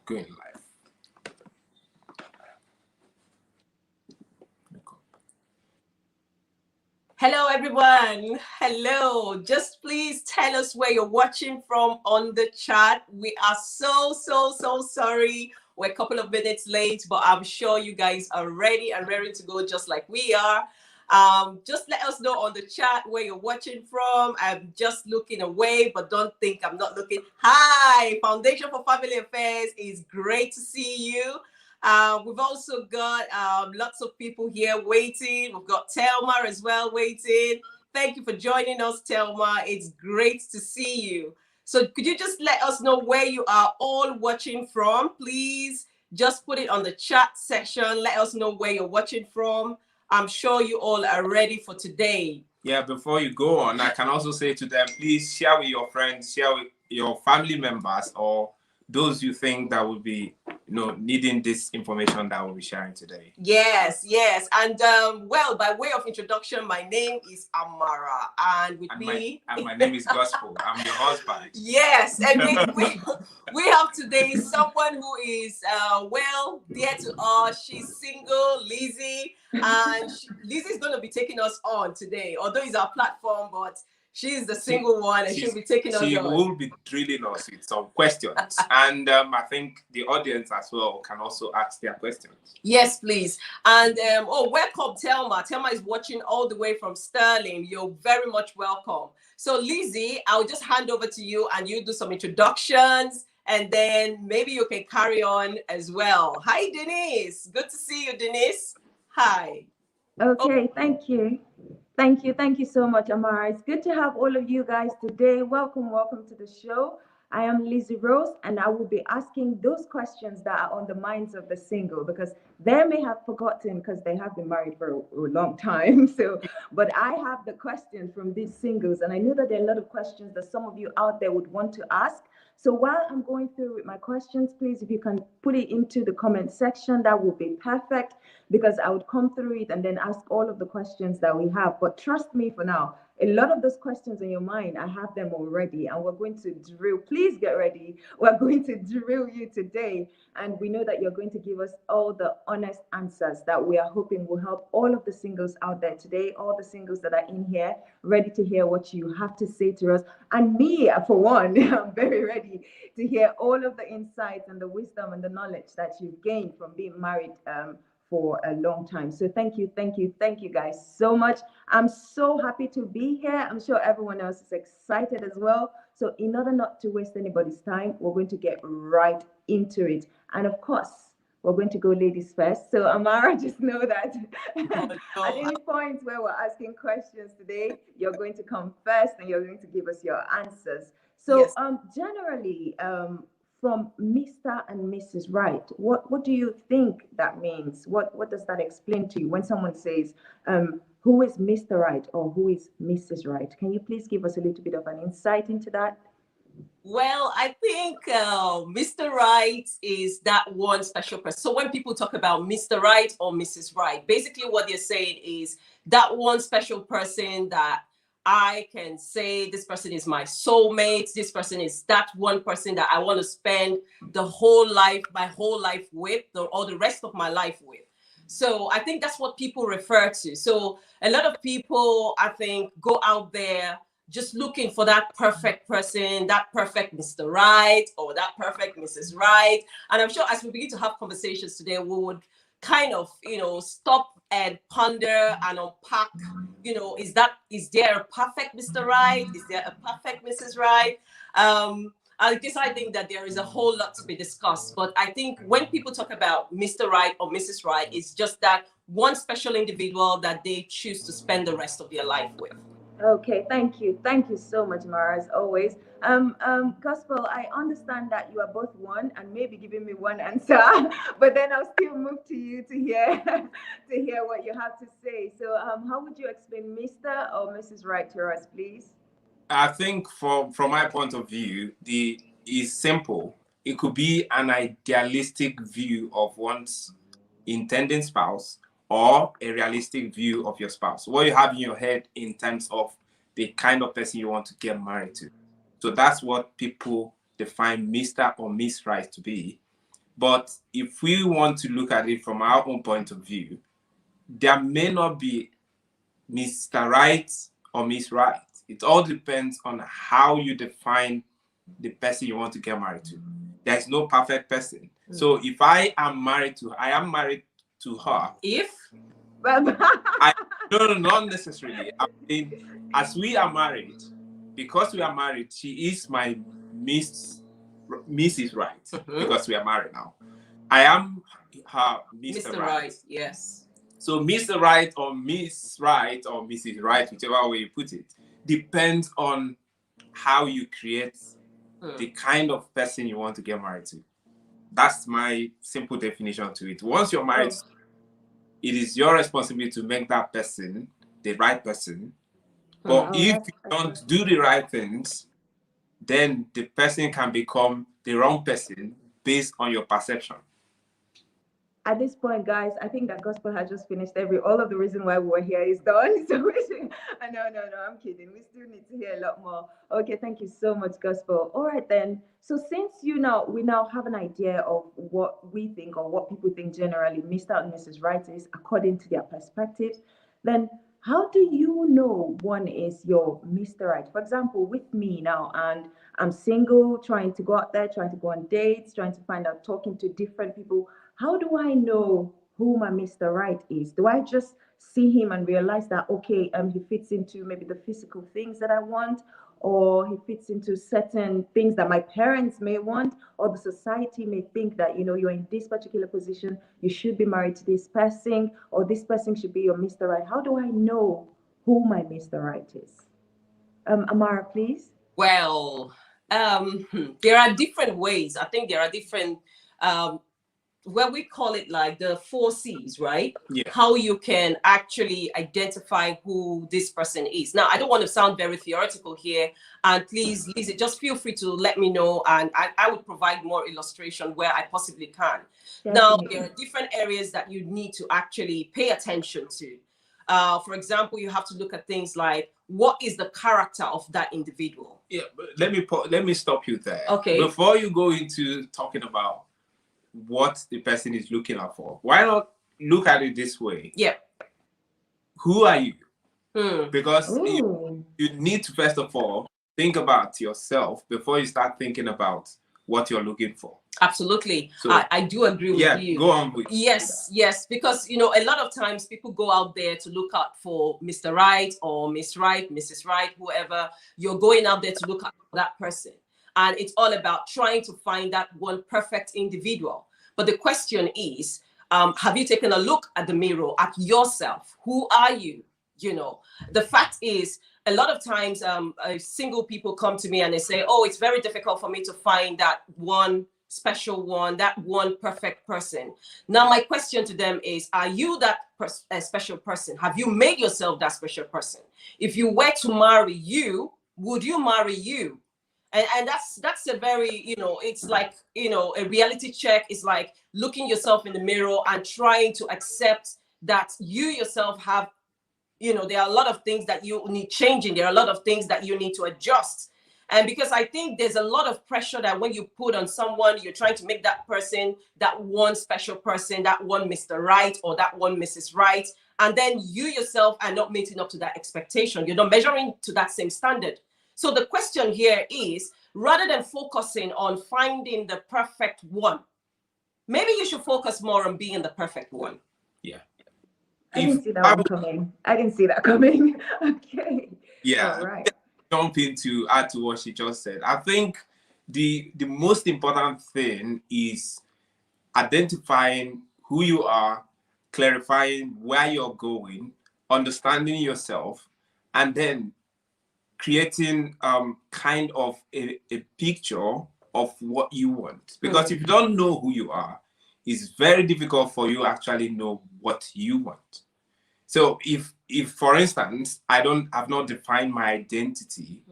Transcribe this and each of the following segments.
go in life. Hello, everyone. Hello. Just please tell us where you're watching from on the chat. We are so sorry. We're a couple of minutes late, but I'm sure you guys are ready and ready to go just like we are. Just let us know on the chat where you're watching from. I'm just looking away, but don't think I'm not looking. Hi, Foundation for Family Affairs. It's great to see you. We've also got lots of people here waiting. We've got Telma as well waiting. Thank you for joining us, Telma. It's great to see you. So could you just let us know where you are all watching from? Please just put it on the chat section. Let us know where you're watching from. I'm sure you all are ready for today. Yeah, before you go on, I can also say to them, please share with your friends, share with your family members, or those you think that would be, needing this information that we'll be sharing today. Yes. And well, by way of introduction, my name is Amara, and with me, my name is Gospel. I'm your husband. Yes, and we have today someone who is dear to us. She's single, Lizzie, and Lizzie's going to be taking us on today. Although it's our platform, but she's the single one, and she'll be taking us on. She will be drilling us with some questions. And I think the audience as well can also ask their questions. Yes, please. And welcome, Telma. Telma is watching all the way from Sterling. You're very much welcome. So, Lizzie, I'll just hand over to you and you do some introductions, and then maybe you can carry on as well. Hi, Denise. Good to see you, Denise. Hi. Okay, thank you. Thank you so much, Amara. It's good to have all of you guys today. Welcome to the show. I am Lizzie Rose, and I will be asking those questions that are on the minds of the single, because they may have forgotten because they have been married for a long time. But I have the questions from these singles, and I know that there are a lot of questions that some of you out there would want to ask. So while I'm going through with my questions, please, if you can put it into the comment section, that would be perfect, because I would come through it and then ask all of the questions that we have. But trust me, for now, a lot of those questions in your mind, I have them already, and we're going to drill. Please get ready. We're going to drill you today, and we know that you're going to give us all the honest answers that we are hoping will help all of the singles out there today, all the singles that are in here, ready to hear what you have to say to us. And me, for one, I'm very ready to hear all of the insights and the wisdom and the knowledge that you've gained from being married for a long time. So thank you guys so much. I'm so happy to be here. I'm sure everyone else is excited as well. So in order not to waste anybody's time, we're going to get right into it. And of course, we're going to go ladies first. So Amara, just know that at any point where we're asking questions today, you're going to come first and you're going to give us your answers. So yes. Generally, from Mr. and Mrs. Right, what do you think that means? What does that explain to you when someone says, who is Mr. Right or who is Mrs. Right? Can you please give us a little bit of an insight into that? Well, I think Mr. Right is that one special person. So when people talk about Mr. Right or Mrs. Right, basically what they're saying is that one special person that I can say this person is my soulmate. This person is that one person that I want to spend my whole life with, or the rest of my life with. So I think that's what people refer to. So a lot of people, I think, go out there just looking for that perfect person, that perfect Mr. Right or that perfect Mrs. Right. And I'm sure as we begin to have conversations today, we would kind of, stop and ponder and unpack, is there a perfect Mr. Right? Is there a perfect Mrs. Right? I guess I think that there is a whole lot to be discussed. But I think when people talk about Mr. Right or Mrs. Right, it's just that one special individual that they choose to spend the rest of their life with. Okay, thank you so much, Mara, as always. Gospel, I understand that you are both one and maybe giving me one answer, but then I'll still move to you to hear what you have to say. So how would you explain Mr. or Mrs. Right to us, please? I think from my point of view, is simple. It could be an idealistic view of one's intending spouse or a realistic view of your spouse. What you have in your head in terms of the kind of person you want to get married to. So that's what people define Mr. or Miss Right to be. But if we want to look at it from our own point of view, there may not be Mr. Right or Miss Right. It all depends on how you define the person you want to get married to. There's no perfect person. So if I am married to her. If No, not necessarily. I mean, as we are married, because we are married, she is my Mrs. Right, because we are married now. I am her Mr. Right. Yes. So Mr. Right or Miss Right or Mrs. Right, whichever way you put it, depends on how you create the kind of person you want to get married to. That's my simple definition to it. Once you're married, it is your responsibility to make that person the right person. But if you don't do the right things, then the person can become the wrong person based on your perception. At this point, guys, I think that gospel has just finished all of the reason why we're here is done. So no, I'm kidding. We still need to hear a lot more. Okay, thank you so much, gospel. All right then. So since we now have an idea of what we think or what people think generally Mr. and Mrs. Right is according to their perspectives, then how do you know one is your Mr. Right? For example, with me now, and I'm single, trying to go out there, trying to go on dates, trying to find out, talking to different people. How do I know who my Mr. Right is? Do I just see him and realize that, okay, he fits into maybe the physical things that I want, or he fits into certain things that my parents may want, or the society may think that, you're in this particular position, you should be married to this person, or this person should be your Mr. Right. How do I know who my Mr. Right is? Amara, please. Well, there are different ways. I think there are different where we call it like the 4 C's, right? Yeah. How you can actually identify who this person is. Now, I don't want to sound very theoretical here, and please, Lizzie, just feel free to let me know, and I would provide more illustration where I possibly can. Definitely. Now, there are different areas that you need to actually pay attention to. For example, you have to look at things like, what is the character of that individual? Yeah, but let me stop you there. Okay. Before you go into talking about what the person is looking out for, why not look at it this way? Yeah. Who are you? Because you need to first of all think about yourself before you start thinking about what you're looking for. Absolutely. So, I do agree with you. Go on with yes, because a lot of times people go out there to look out for Mr. Right or Miss Right, Mrs. Right, whoever. You're going out there to look out for that person. And it's all about trying to find that one perfect individual. But the question is, have you taken a look at the mirror, at yourself? Who are you? The fact is, a lot of times single people come to me and they say, oh, it's very difficult for me to find that one special one, that one perfect person. Now, my question to them is, are you that special person? Have you made yourself that special person? If you were to marry you, would you marry you? And that's a very, it's like, a reality check. It's like looking yourself in the mirror and trying to accept that you yourself have, there are a lot of things that you need changing. There are a lot of things that you need to adjust. And because I think there's a lot of pressure that when you put on someone, you're trying to make that person, that one special person, that one Mr. Right or that one Mrs. Right. And then you yourself are not meeting up to that expectation. You're not measuring to that same standard. So the question here is, rather than focusing on finding the perfect one, maybe you should focus more on being the perfect one. Yeah. I didn't see that one coming. I didn't see that coming. Okay. Yeah. All right. Jump in to add to what she just said. I think the most important thing is identifying who you are, clarifying where you're going, understanding yourself, and then creating kind of a picture of what you want. Because if you don't know who you are, it's very difficult for you actually know what you want. So if for instance, I've not defined my identity,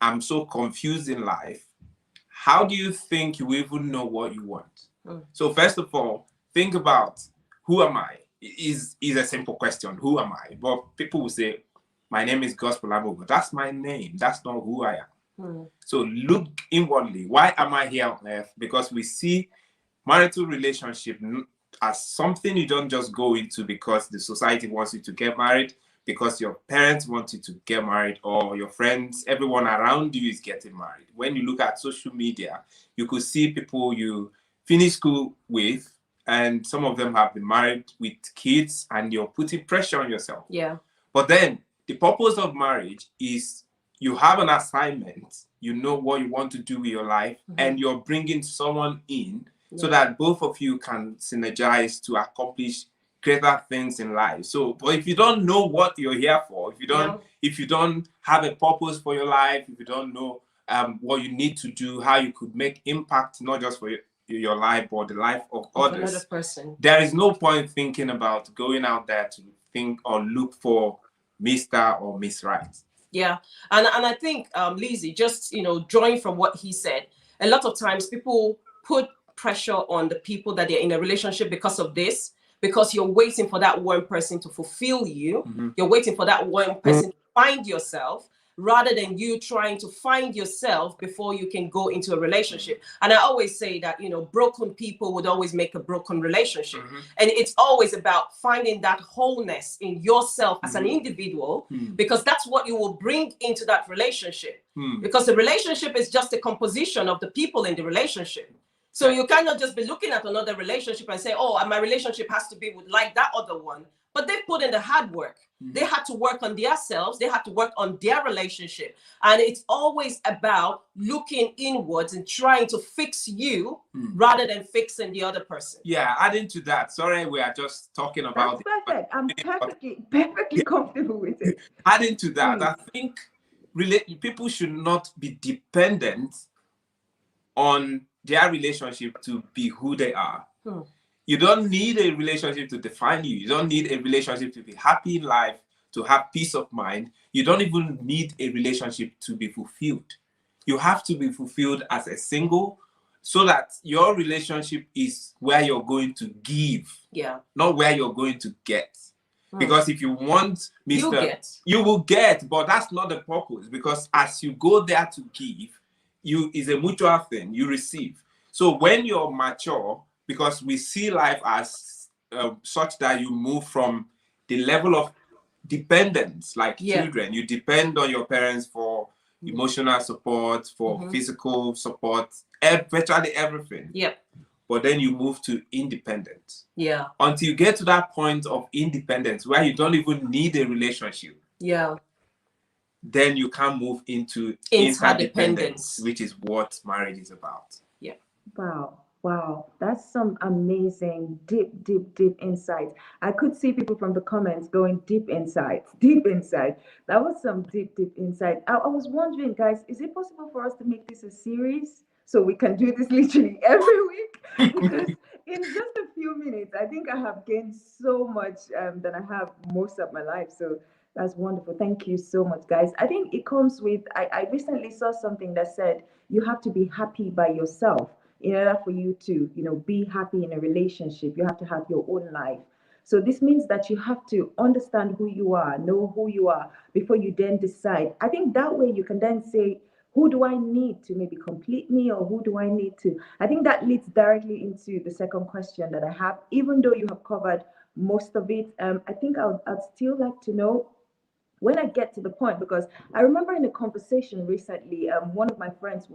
I'm so confused in life, how do you think you even know what you want? So first of all, think about, who am I? Is a simple question. Who am I? But people will say, my name is Gospel Amogo. That's my name. That's not who I am. So look inwardly. Why am I here on earth? Because we see marital relationship as something you don't just go into because the society wants you to get married, because your parents want you to get married, or your friends, everyone around you is getting married. When you look at social media, you could see people you finish school with, and some of them have been married with kids, and you're putting pressure on yourself. Yeah. But then the purpose of marriage is you have an assignment, you know what you want to do with your life, and you're bringing someone in so that both of you can synergize to accomplish greater things in life. So, but if you don't know what you're here for, if you don't have a purpose for your life, if you don't know what you need to do, how you could make impact not just for your life but the life of others, another person, there is no point thinking about going out there to think or look for Mr. or Miss Right. Yeah, and I think Lizzie, just drawing from what he said, a lot of times people put pressure on the people that they're in a relationship because of this, because you're waiting for that one person to fulfill you. You're waiting for that one person to find yourself, rather than you trying to find yourself before you can go into a relationship. And I always say that, broken people would always make a broken relationship. And it's always about finding that wholeness in yourself as an individual, because that's what you will bring into that relationship. Because the relationship is just a composition of the people in the relationship. So you cannot just be looking at another relationship and say, oh, my relationship has to be with like that other one. But they put in the hard work. They had to work on themselves. They had to work on their relationship. And it's always about looking inwards and trying to fix you rather than fixing the other person. Yeah, adding to that, sorry, we are just talking about That's perfect. I'm perfectly comfortable with it. Adding to that, I think people should not be dependent on their relationship to be who they are. You don't need a relationship to define you. You don't need a relationship to be happy in life, to have peace of mind. You don't even need a relationship to be fulfilled. You have to be fulfilled as a single, so that your relationship is where you're going to give, not where you're going to get. Because if you want you will get, but that's not the purpose. Because as you go there to give, is a mutual thing. You receive. So when you're mature, because we see life as such that you move from the level of dependence, like children. You depend on your parents for emotional support, for physical support, virtually everything. But then you move to independence. Until you get to that point of independence where you don't even need a relationship. Then you can move into interdependence, which is what marriage is about. Wow, that's some amazing, deep insights. I could see people from the comments going deep inside. That was some deep insight. I was wondering, guys, is it possible for us to make this a series so we can do this literally every week? Because in just a few minutes, I think I have gained so much than I have most of my life. So that's wonderful. Thank you so much, guys. I think it comes with, I recently saw something that said you have to be happy by yourself. In order for you to, be happy in a relationship, you have to have your own life. So this means that you have to understand who you are, know who you are before you then decide. I think that way you can then say, who do I need to maybe complete me, or who do I need to? I think that leads directly into the second question that I have. Even though you have covered most of it, I think I'd still like to know, when I get to the point, because I remember in a conversation recently, one of my friends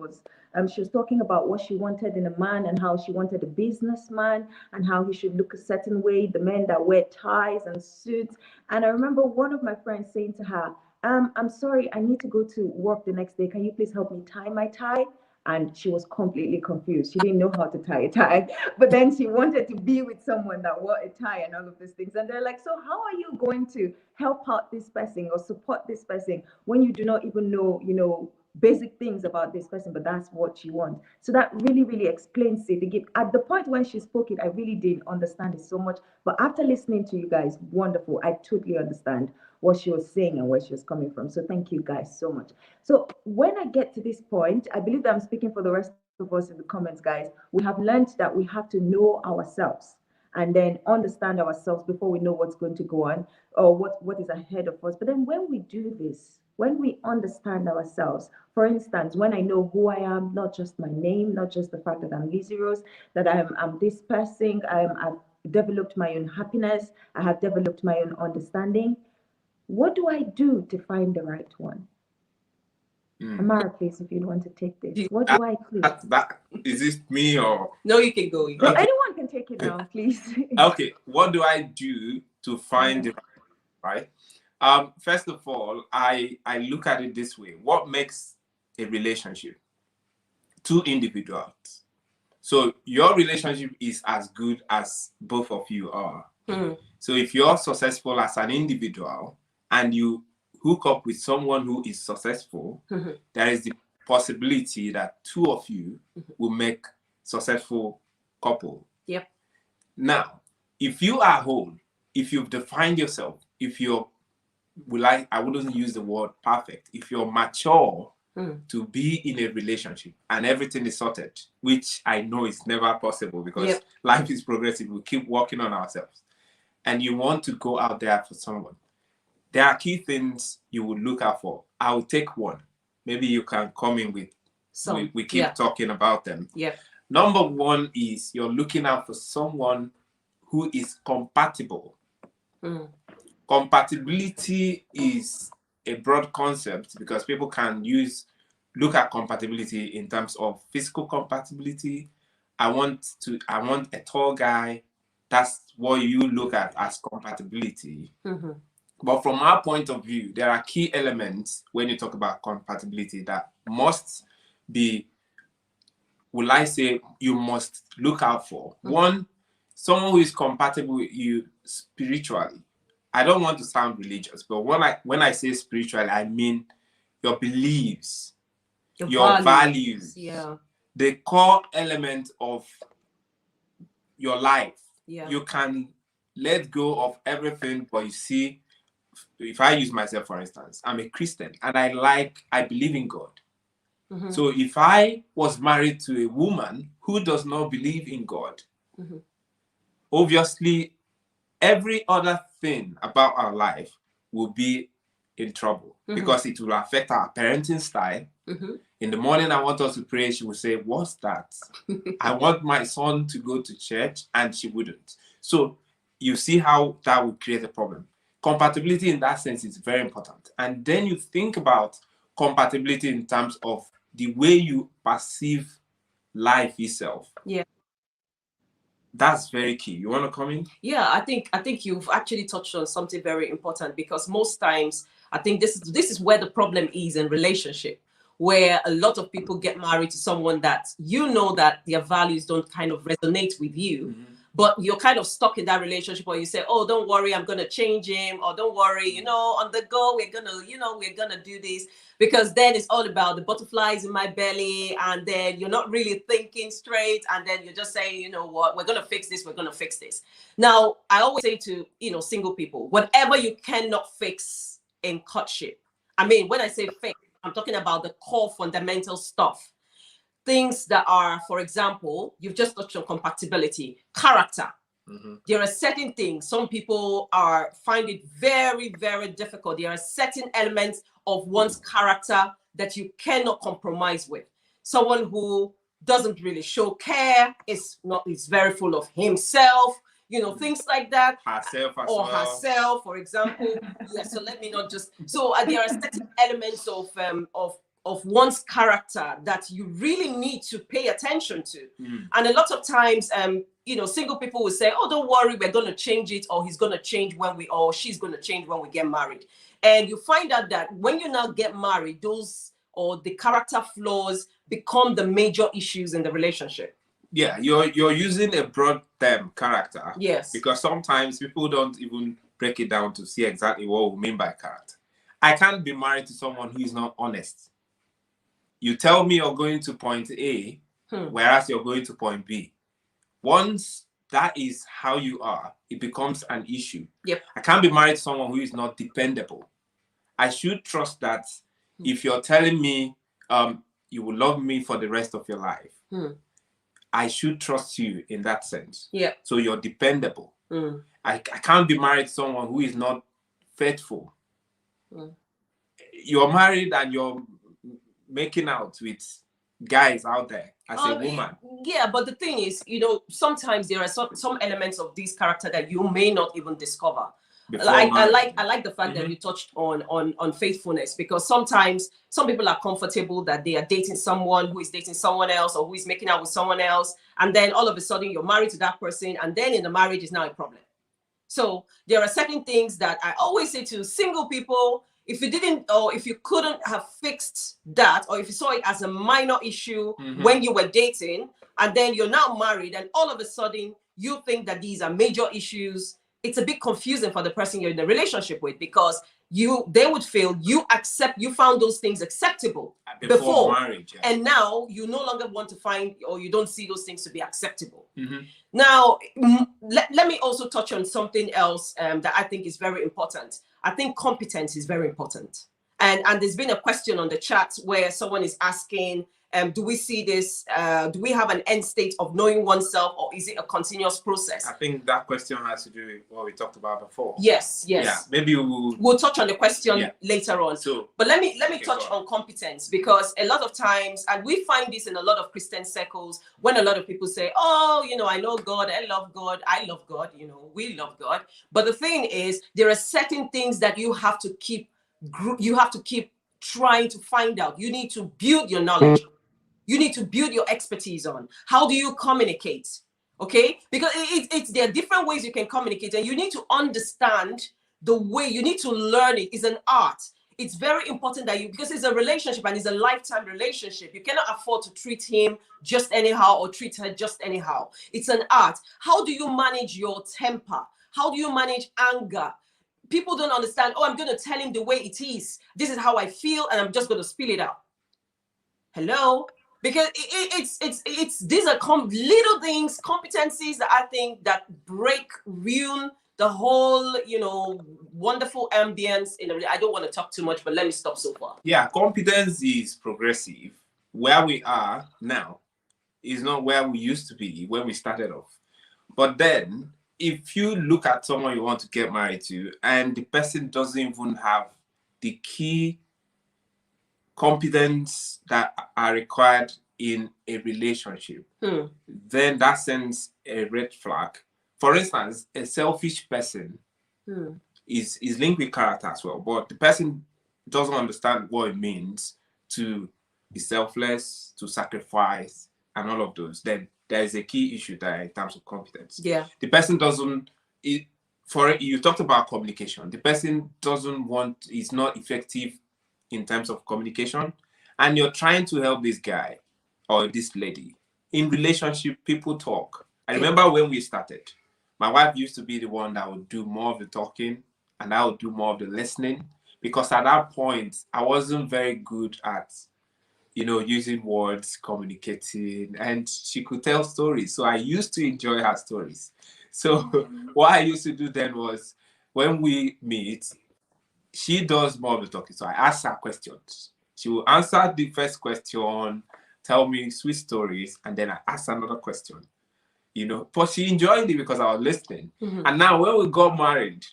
she was talking about what she wanted in a man, and how she wanted a businessman, and how he should look a certain way, the men that wear ties and suits. And I remember one of my friends saying to her, I'm sorry, I need to go to work the next day. Can you please help me tie my tie? And she was completely confused. She didn't know how to tie a tie, but then she wanted to be with someone that wore a tie and all of these things. And they're like, so how are you going to help out this person or support this person when you do not even know, basic things about this person, but that's what you want? So that really explains it. Again, at the point when she spoke it, I really didn't understand it so much. But after listening to you guys, wonderful. I totally understand what she was saying and where she was coming from. So thank you guys so much. So when I get to this point, I believe that I'm speaking for the rest of us in the comments, guys. We have learned that we have to know ourselves and then understand ourselves before we know what's going to go on, or what is ahead of us. But then when we do this, when we understand ourselves. For instance, when I know who I am, not just my name, not just the fact that I'm Lizzie Rose, that I'm this person, I've developed my own happiness, I have developed my own understanding. What do I do to find the right one? Amara, please, if you want to take this. What do I do? Is this me or? No, you can go. No, Okay. anyone can take it now, please. Okay, what do I do to find the right? First of all, I look at it this way. What makes a relationship? Two individuals. So your relationship is as good as both of you are. So if you're successful as an individual and you hook up with someone who is successful, there is the possibility that two of you will make successful couple. Yep. Now, if you are whole, if you've defined yourself, if you're, I wouldn't use the word perfect, if you're mature to be in a relationship and everything is sorted, which I know is never possible because life is progressive, we keep working on ourselves, and you want to go out there for someone, there are key things you would look out for. I will take one. Maybe you can come in with some. We keep talking about them. Yeah. Number one is you're looking out for someone who is compatible. Compatibility is a broad concept because people can look at compatibility in terms of physical compatibility. I want a tall guy. That's what you look at as compatibility. But from our point of view, there are key elements when you talk about compatibility that must be, will I say, you must look out for. One, someone who is compatible with you spiritually. I don't want to sound religious, but when I say spiritually, I mean your beliefs, your values, the core element of your life. You can let go of everything, but you see, if I use myself, for instance, I'm a Christian and I believe in God. So if I was married to a woman who does not believe in God, obviously every other thing about our life will be in trouble because it will affect our parenting style. In the morning, I want us to pray. She will say, "What's that?" I want my son to go to church, and she wouldn't. So you see how that would create a problem. Compatibility in that sense is very important. And then you think about compatibility in terms of the way you perceive life itself. That's very key. You want to come in? Yeah, I think you've actually touched on something very important because most times I think this is where the problem is in relationship, where a lot of people get married to someone that you know that their values don't kind of resonate with you. But you're kind of stuck in that relationship, or you say, "Oh, don't worry, I'm gonna change him," or "Don't worry, on the go, we're gonna do this," because then it's all about the butterflies in my belly, and then you're not really thinking straight, and then you're just saying, "You know what, we're gonna fix this, we're gonna fix this." Now, I always say to single people, whatever you cannot fix in courtship, I mean, when I say fix, I'm talking about the core fundamental stuff. Things that are, for example, you've just touched on compatibility, character. There are certain things some people find it very, very difficult. There are certain elements of one's character that you cannot compromise with. Someone who doesn't really show care, is very full of himself, things like that. Herself, for example. So let me not just. So there are certain elements of one's character that you really need to pay attention to. And a lot of times, single people will say, "Oh, don't worry, we're going to change it," or "He's going to change or she's going to change when we get married." And you find out that when you now get married, the character flaws become the major issues in the relationship. Yeah, you're using a broad term, character. Yes. Because sometimes people don't even break it down to see exactly what we mean by character. I can't be married to someone who is not honest. You tell me you're going to point A, whereas you're going to point B. Once that is how you are, it becomes an issue. Yep. I can't be married to someone who is not dependable. I should trust that if you're telling me you will love me for the rest of your life, I should trust you in that sense. Yeah. So you're dependable. I can't be married to someone who is not faithful. you're married and you're making out with guys out there as a woman. Yeah, but the thing is, sometimes there are some elements of this character that you may not even discover. I like the fact that you touched on faithfulness, because sometimes some people are comfortable that they are dating someone who is dating someone else, or who is making out with someone else, and then all of a sudden you're married to that person, and then in the marriage is now a problem. So there are certain things that I always say to single people: if you didn't, or if you couldn't have fixed that, or if you saw it as a minor issue when you were dating, and then you're now married, and all of a sudden you think that these are major issues, it's a bit confusing for the person you're in a relationship with, because they would feel you found those things acceptable before marriage, and now you no longer want to find, or you don't see those things to be acceptable. Now, let me also touch on something else that I think is very important. I think competence is very important. And there's been a question on the chat where someone is asking, do we see this, do we have an end state of knowing oneself, or is it a continuous process? I think that question has to do with what we talked about before. Yes. Yeah, maybe we'll touch on the question later on. But let me touch on competence, because a lot of times, and we find this in a lot of Christian circles, when a lot of people say, oh, I know God, I love God, we love God. But the thing is, there are certain things that you have to keep trying to find out. You need to build your knowledge. You need to build your expertise on. How do you communicate? Okay? Because there are different ways you can communicate, and you need to understand the way. You need to learn it. It's an art. It's very important that because it's a relationship, and it's a lifetime relationship. You cannot afford to treat him just anyhow or treat her just anyhow. It's an art. How do you manage your temper? How do you manage anger? People don't understand, oh, I'm going to tell him the way it is. This is how I feel, and I'm just going to spill it out. Hello? Because these are little things, competencies that I think that ruin the whole, wonderful ambience in I don't want to talk too much, but let me stop so far. Yeah, competence is progressive. Where we are now is not where we used to be when we started off. But then, if you look at someone you want to get married to, and the person doesn't even have the key competence that are required in a relationship, then that sends a red flag. For instance, a selfish person is linked with character as well, but the person doesn't understand what it means to be selfless, to sacrifice, and all of those. Then there is a key issue there in terms of competence. Yeah. The person doesn't, you talked about communication. The person is not effective in terms of communication, and you're trying to help this guy or this lady. In relationship, people talk. I remember when we started, my wife used to be the one that would do more of the talking, and I would do more of the listening, because at that point, I wasn't very good at, using words, communicating, and she could tell stories. So I used to enjoy her stories. So what I used to do then was, when we meet, she does more of the talking. So I ask her questions. She will answer the first question, tell me sweet stories, and then I ask another question. But she enjoyed it because I was listening. And now when we got married,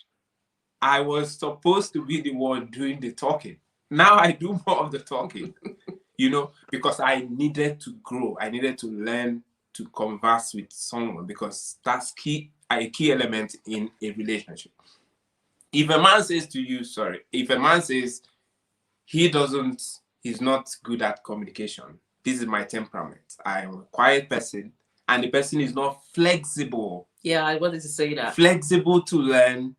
I was supposed to be the one doing the talking. Now I do more of the talking, because I needed to grow. I needed to learn to converse with someone, because that's a key element in a relationship. If a man says he's not good at communication, this is my temperament, I am a quiet person, and the person is not flexible. Yeah, I wanted to say that. Flexible to learn,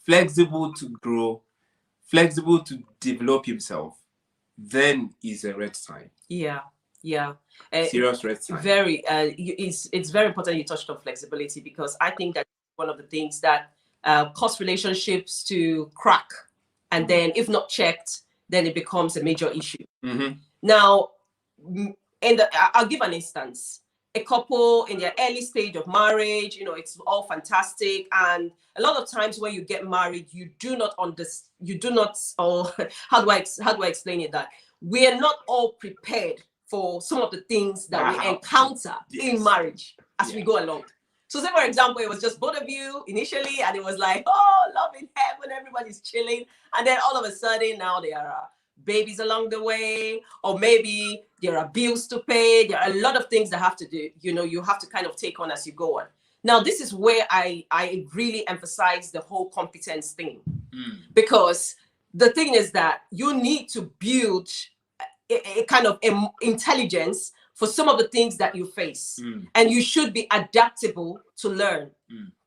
flexible to grow, flexible to develop himself, then is a red sign. Yeah. Serious red sign. It's very important you touched on flexibility, because I think that's one of the things that cause relationships to crack, and then if not checked, then it becomes a major issue. Now, I'll give an instance. A couple in their early stage of marriage, it's all fantastic, and a lot of times when you get married, you do not, or how do I explain it, that we're not all prepared for some of the things that we encounter in marriage as we go along. So say, for example, it was just both of you initially, and it was like, oh, love in heaven, everybody's chilling. And then all of a sudden, now there are babies along the way, or maybe there are bills to pay. There are a lot of things that have to do, you have to kind of take on as you go on. Now, this is where I really emphasize the whole competence thing, because the thing is that you need to build a kind of intelligence for some of the things that you face, and you should be adaptable to learn.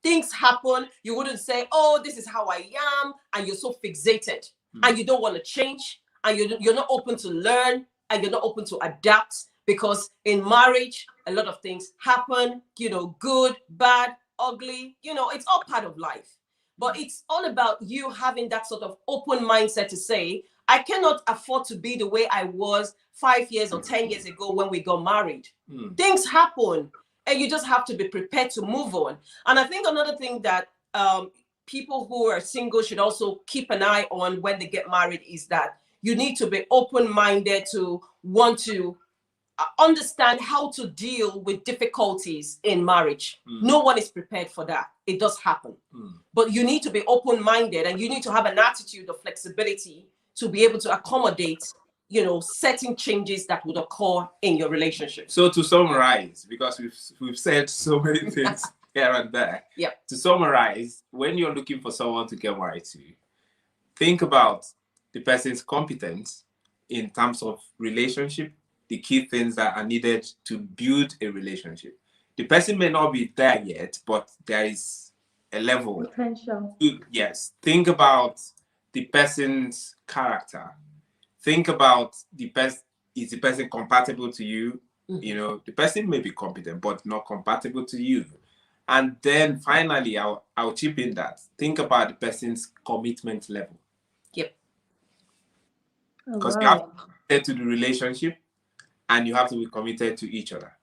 Things happen. You wouldn't say, oh, this is how I am, and you're so fixated, and you don't want to change, and you're not open to learn, and you're not open to adapt, because in marriage, a lot of things happen, good, bad, ugly, it's all part of life. But it's all about you having that sort of open mindset to say, I cannot afford to be the way I was 5 years or 10 years ago when we got married. Things happen, and you just have to be prepared to move on. And I think another thing that people who are single should also keep an eye on when they get married is that you need to be open-minded to want to understand how to deal with difficulties in marriage. No one is prepared for that. It does happen. But you need to be open-minded, and you need to have an attitude of flexibility to be able to accommodate, certain changes that would occur in your relationship. So to summarize, because we've said so many things here and there. Yeah. To summarize, when you're looking for someone to get married to, think about the person's competence in terms of relationship, the key things that are needed to build a relationship. The person may not be there yet, but there is a level. Potential. Yes. Think about the person's character. Think about is the person compatible to you? The person may be competent, but not compatible to you. And then finally, I'll chip in that. Think about the person's commitment level. Yep. Because you have to be committed to the relationship, and you have to be committed to each other.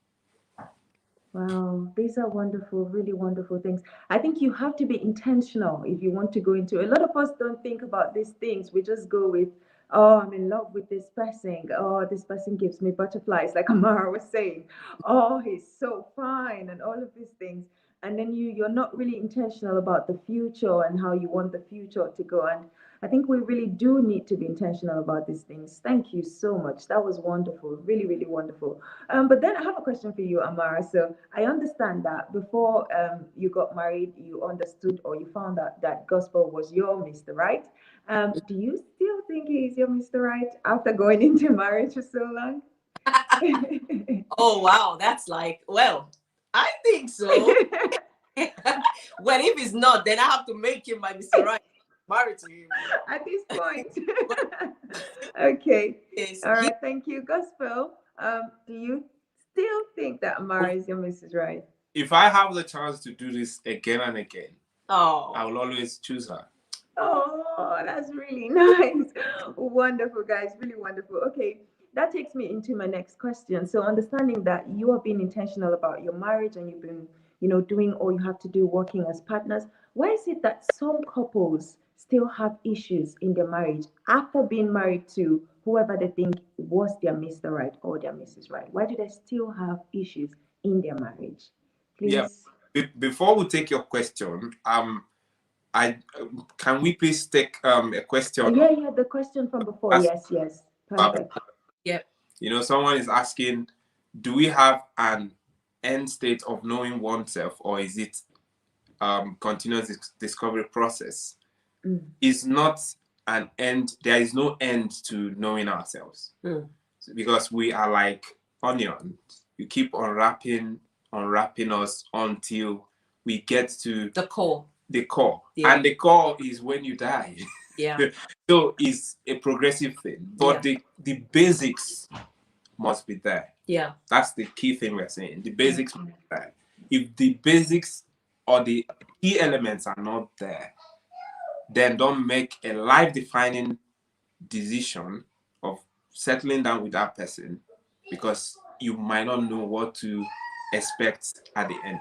Wow, these are wonderful, really wonderful things. I think you have to be intentional if you want to go into. A lot of us don't think about these things. We just go with, oh, I'm in love with this person. Oh, this person gives me butterflies, like Amara was saying. Oh, he's so fine, and all of these things. And then you're not really intentional about the future and how you want the future to go. And I think we really do need to be intentional about these things. Thank you so much. That was wonderful, really, really wonderful. But then I have a question for you, Amara. So I understand that before you got married, you understood or you found out that gospel was your Mr. Right. Do you still think he is your Mr. Right after going into marriage for so long? Oh, wow. That's well, I think so. Well, if it's not, then I have to make him my Mr. Right. Married to him. At this point. Okay. Yes. All right. Thank you. Gospel. Do you still think that Amara is your Mrs. Right? If I have the chance to do this again and again, I Oh, will always choose her. Oh, that's really nice. Wonderful, guys. Really wonderful. Okay. That takes me into my next question. So, understanding that you have been intentional about your marriage and you've been, doing all you have to do working as partners, why is it that some couples still have issues in their marriage after being married to whoever they think was their Mr. Right or their Mrs. Right? Why do they still have issues in their marriage? Please. Yeah. Before we take your question, can we please take a question? Yeah, the question from before. Yes. Perfect. yeah. Someone is asking, do we have an end state of knowing oneself, or is it continuous discovery process? It's not an end. There is no end to knowing ourselves, because we are like onions. You keep unwrapping us until we get to The core. And the core is when you die. Yeah. So it's a progressive thing, but the basics must be there. Yeah. That's the key thing we're saying. The basics must be there. If the basics or the key elements are not there, then don't make a life-defining decision of settling down with that person, because you might not know what to expect at the end.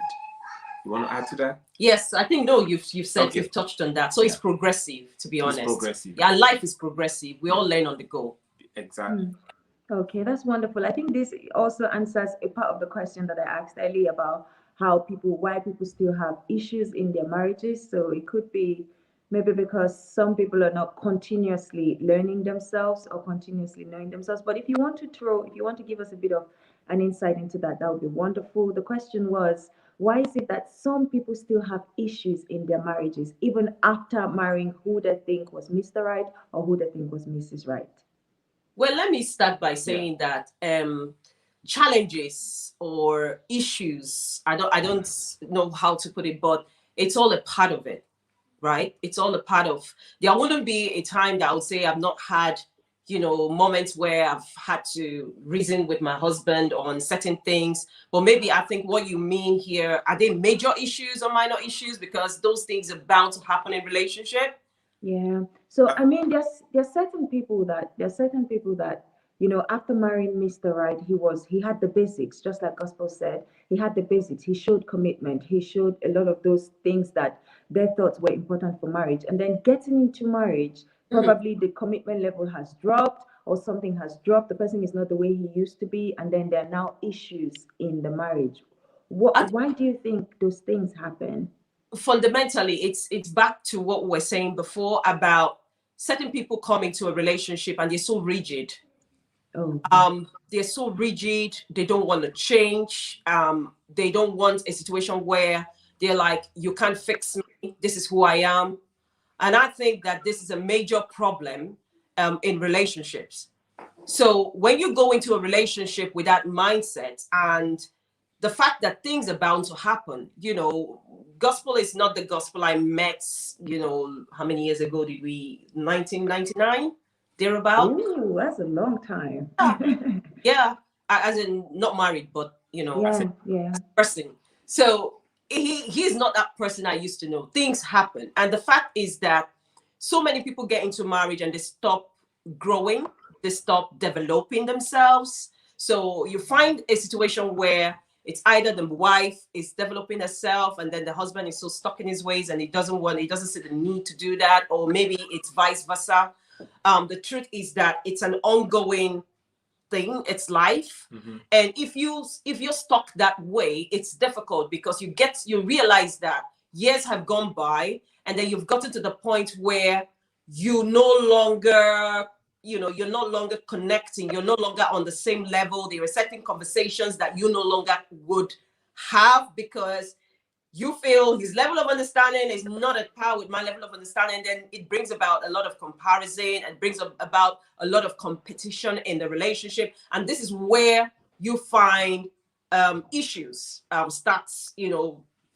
You want to add to that? Yes, I think you've said, you've touched on that. So it's progressive, to be honest. It's progressive. Yeah, life is progressive. We all learn on the go. Exactly. Okay, that's wonderful. I think this also answers a part of the question that I asked earlier about why people still have issues in their marriages. So it could be maybe because some people are not continuously learning themselves or continuously knowing themselves. But if you want to give us a bit of an insight into that, that would be wonderful. The question was, why is it that some people still have issues in their marriages, even after marrying who they think was Mr. Right or who they think was Mrs. Right? Well, let me start by saying that challenges or issues, I don't know how to put it, but it's all a part of it, right? It's all a part of. There wouldn't be a time that I would say I've not had, moments where I've had to reason with my husband on certain things. But maybe I think what you mean here, are they major issues or minor issues? Because those things are bound to happen in relationship. Yeah. So I mean, there's certain people that after marrying Mr. Right, he had the basics, just like Gospel said. He had the basics. He showed commitment. He showed a lot of those things that they thought were important for marriage. And then getting into marriage, Mhm. probably the commitment level has dropped or something has dropped. The person is not the way he used to be, and then there are now issues in the marriage. I Why do you think those things happen? Fundamentally it's back to what we were saying before about certain people come into a relationship and they're so rigid. Oh, They're so rigid, they don't want to change. They don't want a situation where they're like, you can't fix me, this is who I am. And I think that this is a major problem in relationships. So when you go into a relationship with that mindset and the fact that things are bound to happen, gospel is not the gospel I met, how many years ago did we, 1999, thereabout. ooh, that's a long time. Yeah, yeah, as in not married, but as a Yeah, yeah. person. So he's not that person I used to know. Things happen, and the fact is that so many people get into marriage and they stop growing, they stop developing themselves. So you find a situation where it's either the wife is developing herself and then the husband is so stuck in his ways and he doesn't see the need to do that, or maybe it's vice versa. The truth is that it's an ongoing thing, it's life. And if you're stuck that way, it's difficult because you realize that years have gone by and then you've gotten to the point where you no longer you're no longer connecting, you're no longer on the same level. There are certain conversations that you no longer would have because you feel his level of understanding is not at par with my level of understanding. Then it brings about a lot of comparison and brings about a lot of competition in the relationship. And this is where you find issues starts,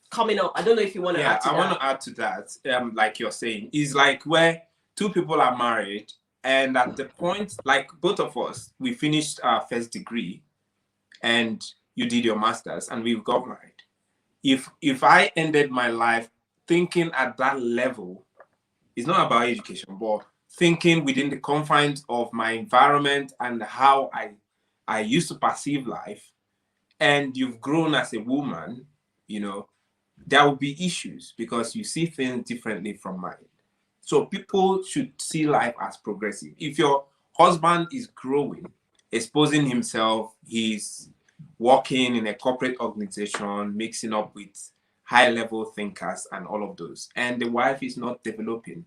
coming up. I don't know if you want to Yeah, add to I want that. to add to that. Like you're saying, is like where two people are married, and at the point, like both of us, we finished our first degree, and you did your master's, and we got married. If I ended my life thinking at that level, it's not about education, but thinking within the confines of my environment and how I used to perceive life, and you've grown as a woman, you know, there will be issues because you see things differently from mine. So people should see life as progressive. If your husband is growing, exposing himself, he's working in a corporate organization, mixing up with high level thinkers and all of those, and the wife is not developing,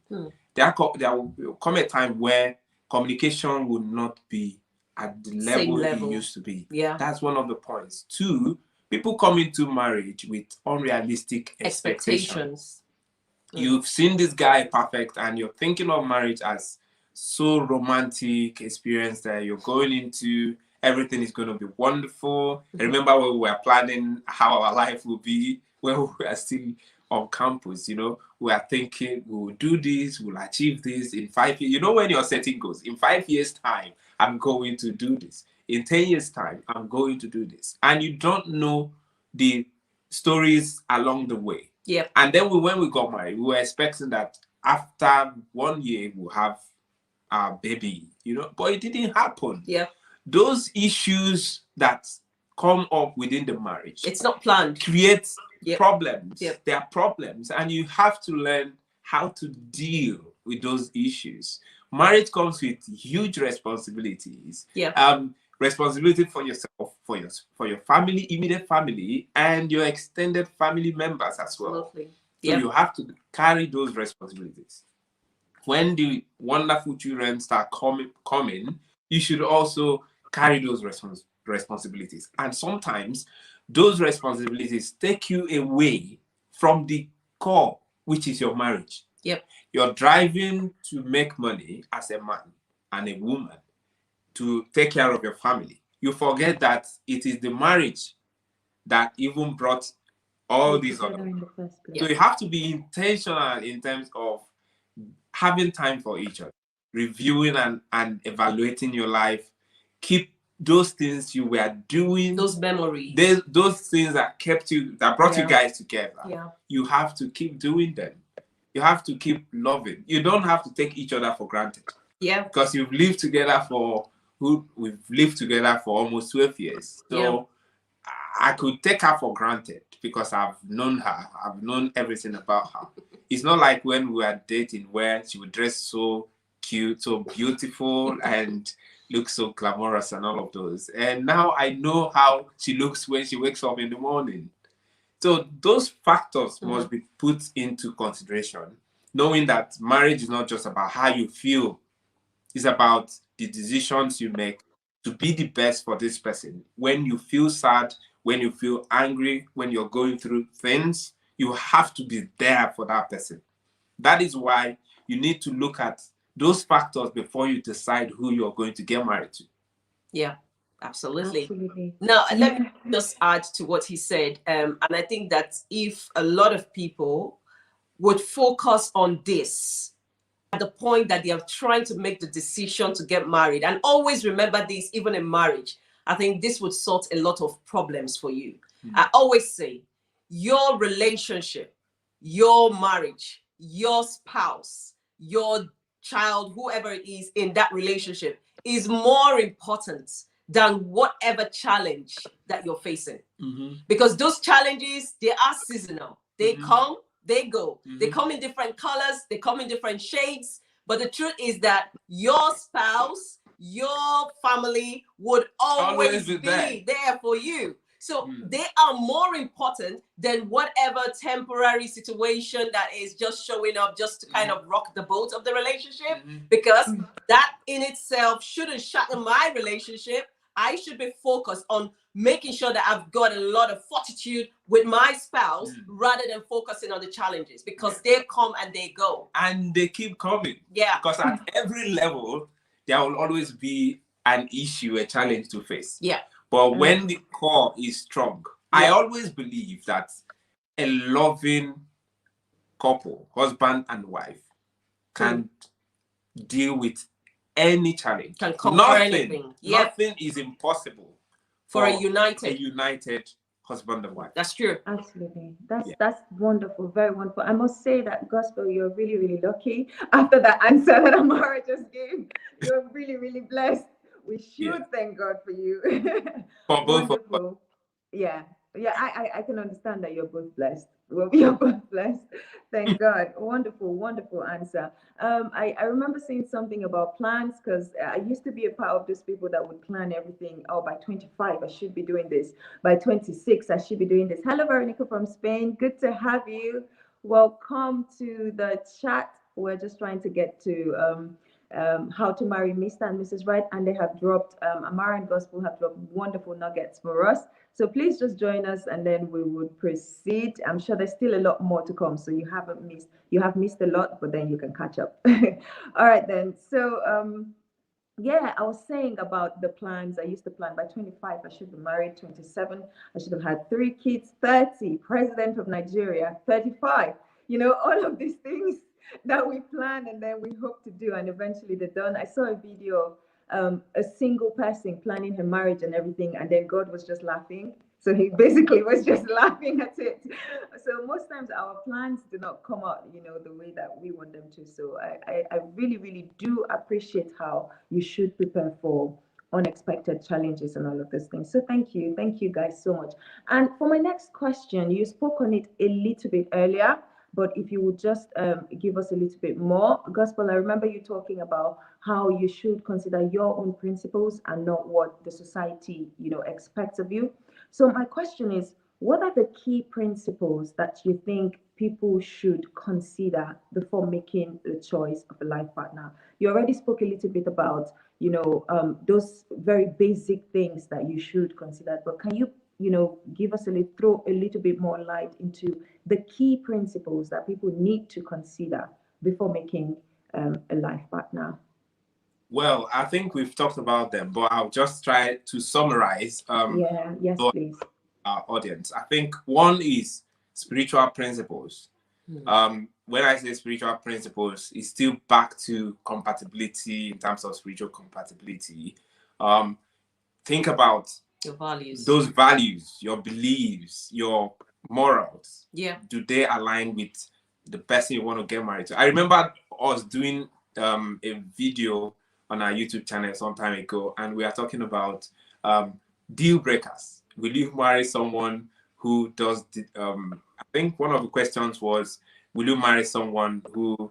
there will come a time where communication will not be at the Same level it level. used to be. Yeah. That's one of the points. Two, people come into marriage with unrealistic expectations. You've seen this guy perfect and you're thinking of marriage as so romantic experience that you're going into, everything is going to be wonderful. I remember when we were planning how our life will be when we were still on campus, we are thinking we'll do this, we'll achieve this in 5 years. When you're setting goals, in 5 years time I'm going to do this, in 10 years time I'm going to do this, and you don't know the stories along the way. Yeah. And then when we got married, we were expecting that after 1 year we'll have our baby, but it didn't happen. Yeah. Those issues that come up within the marriage, It's not planned, create problems. Yep. There are problems, and you have to learn how to deal with those issues. Marriage comes with huge responsibilities. Yeah. Responsibility for yourself, for your family, immediate family, and your extended family members as well. Absolutely. So you have to carry those responsibilities. When the wonderful children start coming, you should also carry those responsibilities. And sometimes those responsibilities take you away from the core, which is your marriage. Yep. You're driving to make money as a man and a woman to take care of your family. You forget that it is the marriage that even brought all these other. in the first place. So you have to be intentional in terms of having time for each other, reviewing and evaluating your life. Keep those things you were doing, those memories, those things that kept you, that brought you guys together. Yeah. You have to keep doing them. You have to keep loving. You don't have to take each other for granted. Yeah. Because we've lived together for almost 12 years. So I could take her for granted because I've known her. I've known everything about her. It's not like when we were dating where she would dress so cute, so beautiful, and look so glamorous and all of those. And now I know how she looks when she wakes up in the morning. So those factors must be put into consideration, knowing that marriage is not just about how you feel. It's about the decisions you make to be the best for this person. When you feel sad, when you feel angry, when you're going through things, you have to be there for that person. That is why you need to look at those factors before you decide who you're going to get married to. Yeah, absolutely. Absolutely. Now, let me just add to what he said. And I think that if a lot of people would focus on this at the point that they are trying to make the decision to get married, and always remember this, even in marriage, I think this would sort a lot of problems for you. I always say your relationship, your marriage, your spouse, your child, whoever it is in that relationship is more important than whatever challenge that you're facing. Because those challenges, they are seasonal. They come, they go. They come in different colors, they come in different shades. But the truth is that your spouse, your family would always be there for you. So they are more important than whatever temporary situation that is just showing up just to kind of rock the boat of the relationship, because that in itself shouldn't shatter my relationship. I should be focused on making sure that I've got a lot of fortitude with my spouse rather than focusing on the challenges, because they come and they go. And they keep coming. Yeah. Because at every level, there will always be an issue, a challenge to face. Yeah. But when the core is strong, I always believe that a loving couple, husband and wife, can deal with any challenge. Can conquer anything. Nothing is impossible for a united husband and wife. That's true. Absolutely. That's wonderful. Very wonderful. I must say that, Gospel, you're really, really lucky. After that answer that Amara just gave, you're really, really blessed. We should thank God for you. For both wonderful. of us. Yeah. I can understand that you're both blessed. Well, you're both blessed. Thank God. Wonderful, wonderful answer. I remember saying something about plans, because I used to be a part of those people that would plan everything. Oh, by 25, I should be doing this. By 26, I should be doing this. Hello, Veronica from Spain. Good to have you. Welcome to the chat. We're just trying to get to how to marry Mr. and Mrs. Right, and they have dropped Amara and Gospel have dropped wonderful nuggets for us. So please just join us, and then we would proceed. I'm sure there's still a lot more to come, so you have missed a lot, but then you can catch up. All right then. So yeah, I was saying about the plans. I used to plan by 25 I should be married, 27 I should have had 3 kids, 30 president of Nigeria, 35, all of these things that we plan and then we hope to do, and eventually they're done. I saw a video of a single person planning her marriage and everything, and then God was just laughing. So he basically was just laughing at it. So most times our plans do not come out, the way that we want them to. So I really, really do appreciate how you should prepare for unexpected challenges and all of those things. So thank you guys so much. And for my next question, you spoke on it a little bit earlier, but if you would just give us a little bit more. Gospel, I remember you talking about how you should consider your own principles and not what the society, expects of you. So my question is, what are the key principles that you think people should consider before making the choice of a life partner? You already spoke a little bit about, those very basic things that you should consider, but can you, give us throw a little bit more light into the key principles that people need to consider before making a life partner? Well, I think we've talked about them, but I'll just try to summarize Yes, for please. our audience. I think one is spiritual principles. When I say spiritual principles, it's still back to compatibility in terms of spiritual compatibility. Think about Your values. those values, your beliefs, your morals. Yeah. Do they align with the person you want to get married to? I remember us doing a video on our YouTube channel some time ago, and we are talking about deal breakers. Will you marry someone who does I think one of the questions was, will you marry someone who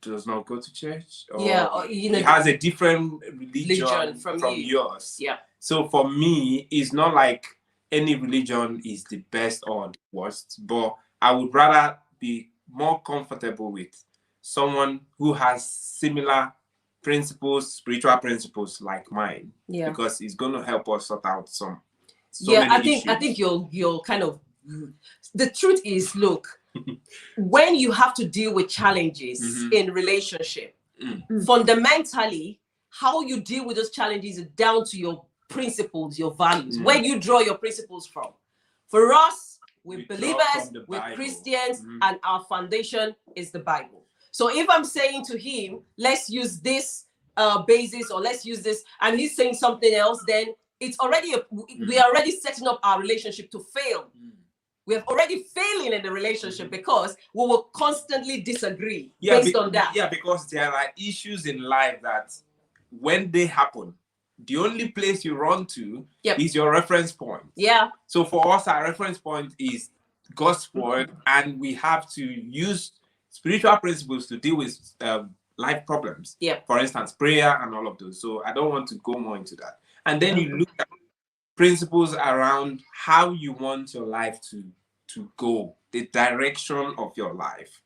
does not go to church, or he has a different religion from yours? Yeah. So for me, it's not like any religion is the best or the worst, but I would rather be more comfortable with someone who has similar principles, spiritual principles like mine, because it's going to help us sort out so many issues. I think you're kind of, the truth is, look, when you have to deal with challenges in relationship, fundamentally, how you deal with those challenges is down to your principles, your values, where you draw your principles from. For us, we're believers, we're Christians, and our foundation is the Bible. So if I'm saying to him, let's use this basis, or let's use this, and he's saying something else, then it's already we are already setting up our relationship to fail. We have already failing in the relationship because we will constantly disagree based on that. Yeah, because there are issues in life that when they happen, the only place you run to is your reference point. Yeah. So for us, our reference point is God's word, and we have to use spiritual principles to deal with life problems. Yeah. For instance, prayer and all of those. So I don't want to go more into that. And then you look at principles around how you want your life to go, the direction of your life.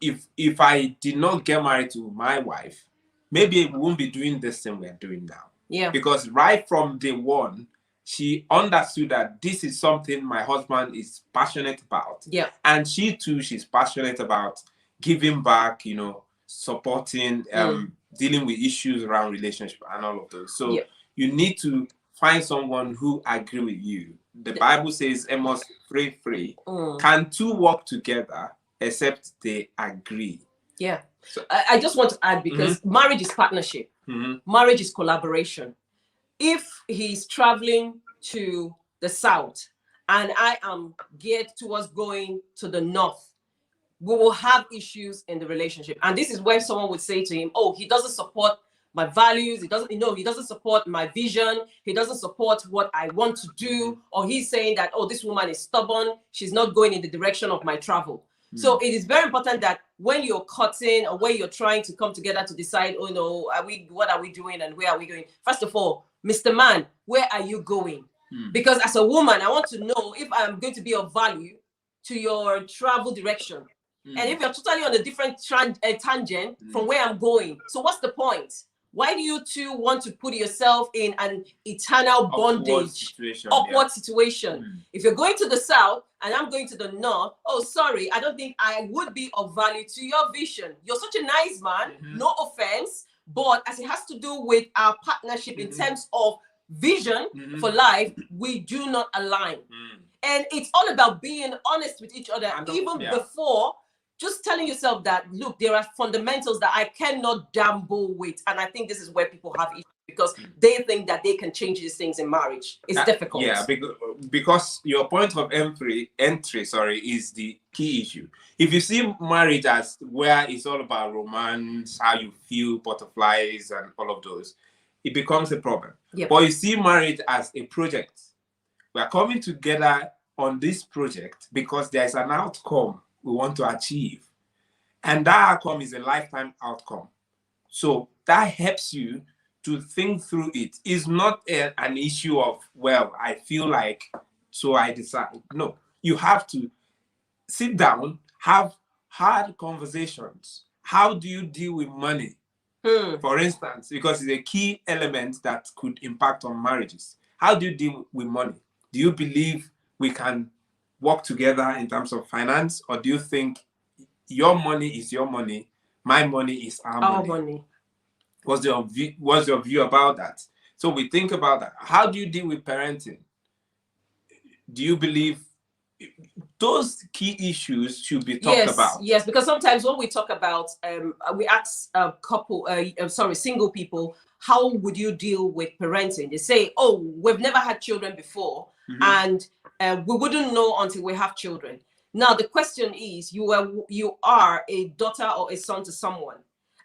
If I did not get married to my wife, maybe we won't be doing this thing we're doing now. Yeah. Because right from day one, she understood that this is something my husband is passionate about. Yeah. And she too, she's passionate about giving back, supporting, dealing with issues around relationship and all of those. So you need to find someone who agree with you. The Bible says, Amos 3:3, can two work together except they agree? Yeah. So I just want to add, because marriage is partnership. Marriage is collaboration. If he's traveling to the south and I am geared towards going to the north, we will have issues in the relationship. And this is where someone would say to him, oh, he doesn't support my values, he doesn't support my vision, he doesn't support what I want to do, or he's saying that, oh, this woman is stubborn, she's not going in the direction of my travel. So it is very important that when you're cutting, or when you're trying to come together to decide, oh no, what are we doing and where are we going? First of all, Mr. Man, where are you going? Because as a woman, I want to know if I'm going to be of value to your travel direction. And if you're totally on a different tangent from where I'm going, so what's the point? Why do you two want to put yourself in an eternal bondage, awkward situation? If you're going to the south and I'm going to the north, oh, sorry, I don't think I would be of value to your vision. You're such a nice man, no offense, but as it has to do with our partnership in terms of vision for life, we do not align. And it's all about being honest with each other, before just telling yourself that, look, there are fundamentals that I cannot gamble with. And I think this is where people have issues, because they think that they can change these things in marriage. It's difficult. Yeah, because your point of entry, is the key issue. If you see marriage as where it's all about romance, how you feel, butterflies, and all of those, it becomes a problem. But you see marriage as a project. We are coming together on this project because there's an outcome we want to achieve, and that outcome is a lifetime outcome. So that helps you to think through it. It's not an issue of, well, I feel like, so I decide. No, you have to sit down, have hard conversations. How do you deal with money? For instance, because it's a key element that could impact on marriages. How do you deal with money? Do you believe we can work together in terms of finance, or do you think your money is your money, my money is our money? What's your view about that? So we think about that. How do you deal with parenting? Do you believe those key issues should be talked about? Yes, because sometimes when we talk about, we ask single people, how would you deal with parenting? They say, oh, we've never had children before, and we wouldn't know until we have children. Now, the question is, you are a daughter or a son to someone.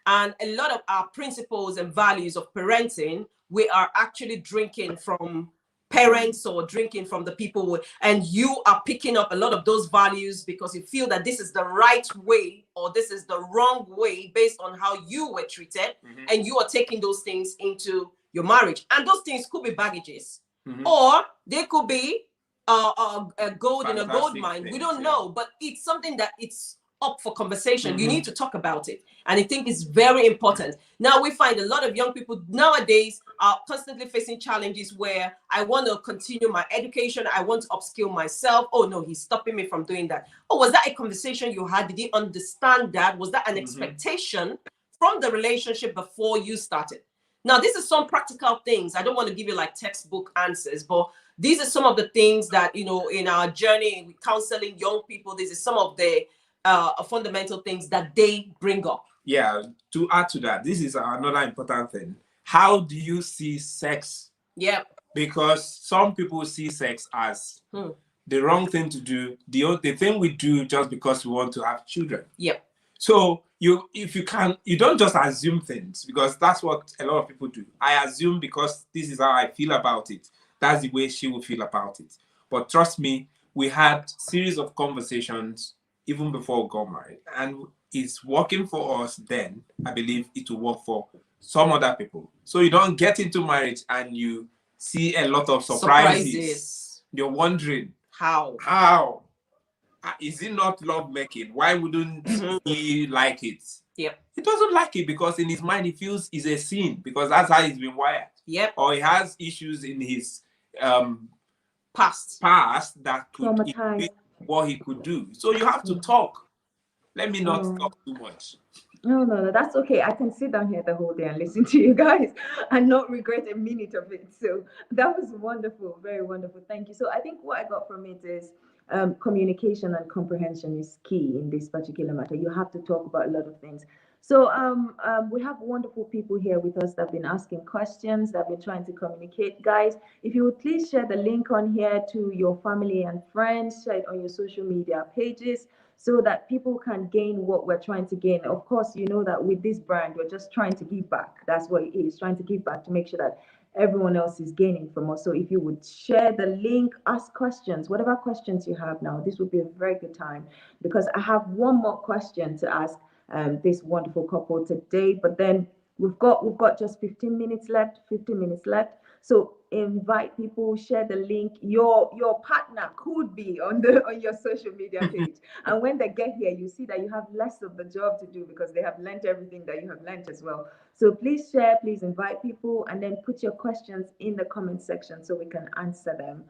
And a lot of our principles and values of parenting, we are actually drinking from parents or drinking from the people, and you are picking up a lot of those values because you feel that this is the right way or this is the wrong way based on how you were treated, and you are taking those things into your marriage. And those things could be baggages, or they could be a gold in a gold mine. We don't know, but it's something that it's up for conversation. You need to talk about it, and I think it's very important. Now we find a lot of young people nowadays are constantly facing challenges where I want to continue my education, I want to upskill myself. Oh no, he's stopping me from doing that. Oh, was that a conversation you had? Did he understand that? Was that an expectation from the relationship before you started? Now, this is some practical things. I don't want to give you like textbook answers, but these are some of the things that, you know, in our journey with counseling young people, this is some of the fundamental things that they bring up. Yeah, to add to that, this is another important thing. How do you see sex? Yeah. Because some people see sex as the wrong thing to do, the thing we do just because we want to have children. Yeah. So you don't just assume things, because that's what a lot of people do. I assume because this is how I feel about it. That's the way she will feel about it. But trust me, we had series of conversations even before we got married, and it's working for us then. I believe it will work for some other people. So you don't get into marriage and you see a lot of surprises. You're wondering how is it not love making? Why wouldn't he like it? Yep. He doesn't like it because in his mind he feels it's a sin, because that's how he's been wired. Yep. Or he has issues in his past that could indicate what he could do. So you have to talk. Let me not talk too much. No, that's okay. I can sit down here the whole day and listen to you guys and not regret a minute of it. So that was wonderful, very wonderful. Thank you. So I think what I got from it is communication and comprehension is key in this particular matter. You have to talk about a lot of things. So we have wonderful people here with us that have been asking questions, that have been trying to communicate. Guys, if you would please share the link on here to your family and friends, share it on your social media pages, so that people can gain what we're trying to gain. Of course, you know that with this brand, we're just trying to give back. That's what it is, trying to give back to make sure that everyone else is gaining from us. So if you would share the link, ask questions, whatever questions you have now, this would be a very good time, because I have one more question to ask this wonderful couple today. But then we've got just 15 minutes left. So invite people, share the link. Your partner could be on your social media page, and when they get here, you see that you have less of the job to do because they have learned everything that you have learned as well. So please share, please invite people, and then put your questions in the comment section so we can answer them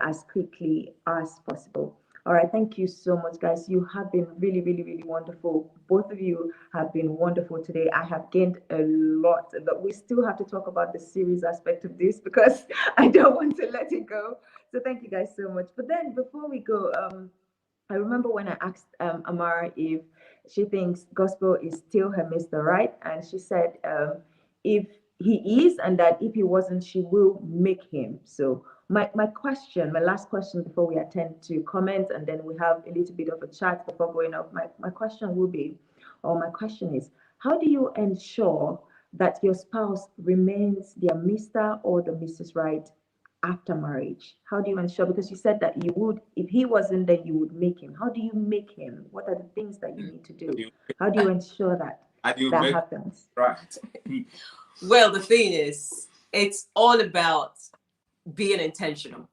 as quickly as possible. All right, thank you so much, guys. You have been really, really, really wonderful. Both of you have been wonderful today. I have gained a lot, but we still have to talk about the serious aspect of this because I don't want to let it go. So thank you guys so much. But then before we go, I remember when I asked Amara if she thinks gospel is still her Mr. Right, and she said if he is, and that if he wasn't, she will make him. So my last question before we attend to comments, and then we have a little bit of a chat before going off. My question will be, or my question is, how do you ensure that your spouse remains their Mr. or the Mrs. Right after marriage? How do you ensure? Because you said that you would, if he wasn't there, you would make him. How do you make him? What are the things that you need to do? How do you ensure that that happens? Right. Well, the thing is, it's all about being intentional.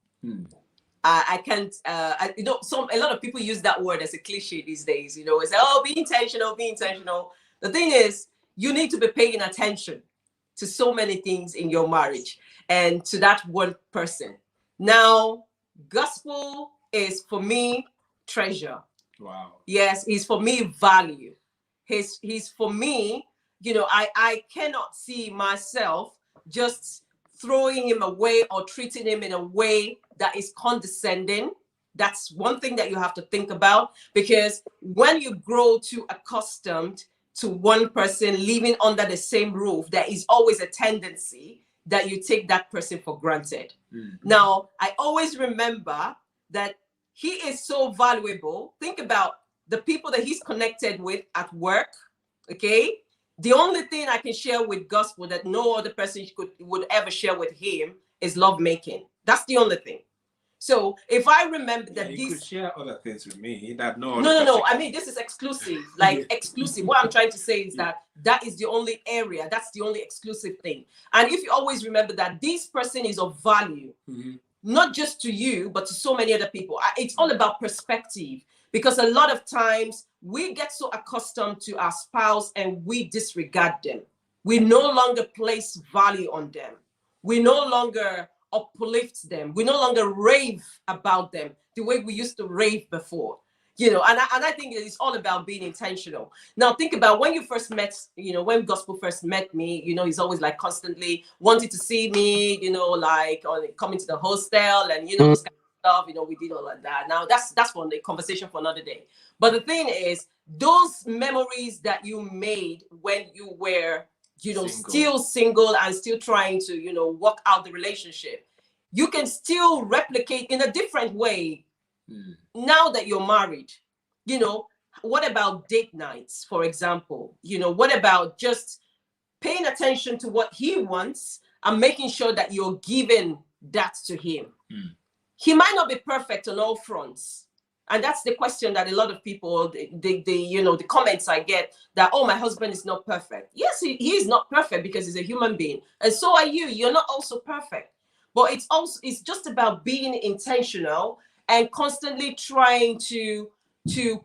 I can't, a lot of people use that word as a cliche these days. It's like, oh, be intentional, be intentional. The thing is, you need to be paying attention to so many things in your marriage and to that one person. Now, gospel is for me treasure. Wow. Yes, he's for me value. He's for me, I cannot see myself just throwing him away or treating him in a way that is condescending. That's one thing that you have to think about, because when you grow too accustomed to one person living under the same roof, there is always a tendency that you take that person for granted. Now, I always remember that he is so valuable. Think about the people that he's connected with at work, okay? The only thing I can share with gospel that no other person would ever share with him is love making. That's the only thing. So if I remember that you could share other things with me that no. I mean, this is exclusive, like exclusive. What I'm trying to say is that is the only area. That's the only exclusive thing. And if you always remember that this person is of value, not just to you, but to so many other people. It's all about perspective, because a lot of times we get so accustomed to our spouse and we disregard them. We no longer place value on them. We no longer uplift them. We no longer rave about them the way we used to rave before. And I think it's all about being intentional. Now, think about when you first met, when Gospel first met me, he's always like constantly wanting to see me, like coming to the hostel and, this kind of stuff, we did all of that. Now, that's for the conversation for another day. But the thing is, those memories that you made when you were, still single and still trying to, work out the relationship, you can still replicate in a different way. Now that you're married, what about date nights, for example? What about just paying attention to what he wants and making sure that you're giving that to him? He might not be perfect on all fronts. And that's the question that a lot of people, the comments I get that, oh, my husband is not perfect. Yes, he is not perfect because he's a human being. And so are you. You're not also perfect. But it's just about being intentional and constantly trying to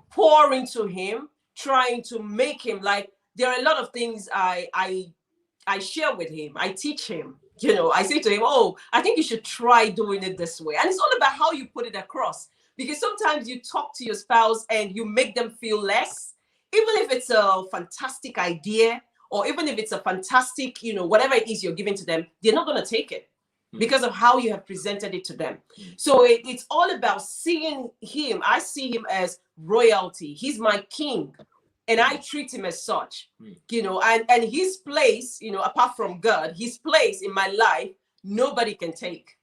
pour into him, trying to make him, like, there are a lot of things I share with him. I teach him, I say to him, oh, I think you should try doing it this way. And it's all about how you put it across, because sometimes you talk to your spouse and you make them feel less, even if it's a fantastic idea, or even if it's a fantastic, whatever it is you're giving to them, they're not going to take it because of how you have presented it to them. So it's all about seeing him. I see him as royalty. He's my king, and I treat him as such, and his place, apart from God, his place in my life, nobody can take.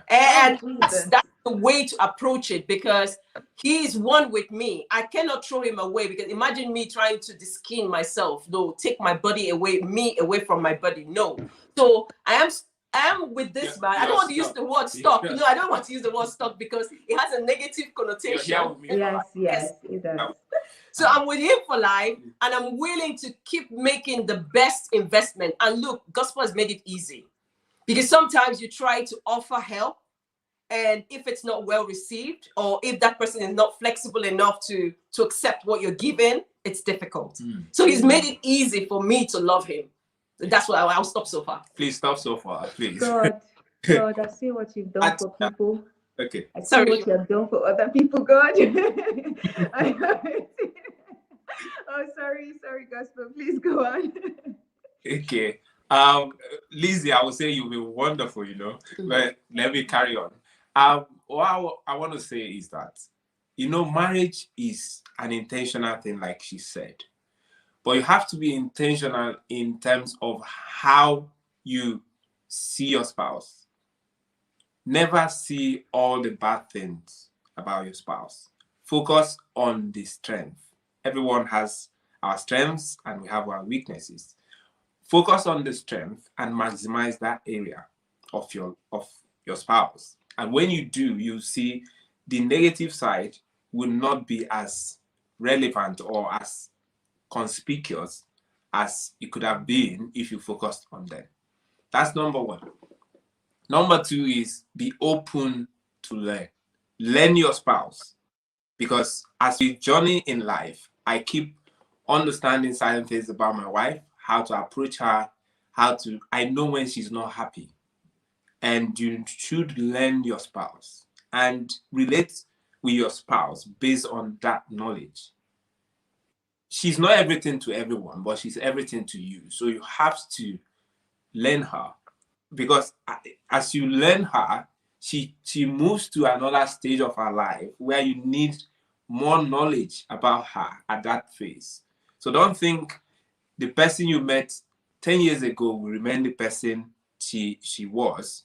And that's the way to approach it, because he is one with me. I cannot throw him away, because imagine me trying to deskin myself. No, take my body away, me away from my body. No. So I am with this man. I don't want to use the word stuck. No, I don't want to use the word stuck because it has a negative connotation. Yes, it does. So I'm with him for life, and I'm willing to keep making the best investment. And look, gospel has made it easy, because sometimes you try to offer help, and if it's not well received, or if that person is not flexible enough to accept what you're giving, it's difficult. So he's made it easy for me to love him. That's what I'll stop so far. Please stop so far, please. God, I see what you've done for people. Okay. I see what you have done for other people, God. Oh, sorry, Gospel. Please go on. Okay. Lizzie, I would say you've been wonderful, but let me carry on. What I want to say is that, marriage is an intentional thing, like she said. But you have to be intentional in terms of how you see your spouse. Never see all the bad things about your spouse. Focus on the strength. Everyone has our strengths and we have our weaknesses. Focus on the strength and maximize that area of your spouse. And when you do, you see the negative side will not be as relevant or as conspicuous as it could have been if you focused on them. That's number one. Number two is be open to learn. Learn your spouse. Because as we journey in life, I keep understanding certain things about my wife, how to approach her, I know when she's not happy. And you should learn your spouse and relate with your spouse based on that knowledge. She's not everything to everyone, but she's everything to you. So you have to learn her, because as you learn her, she moves to another stage of her life where you need more knowledge about her at that phase. So don't think the person you met 10 years ago will remain the person she was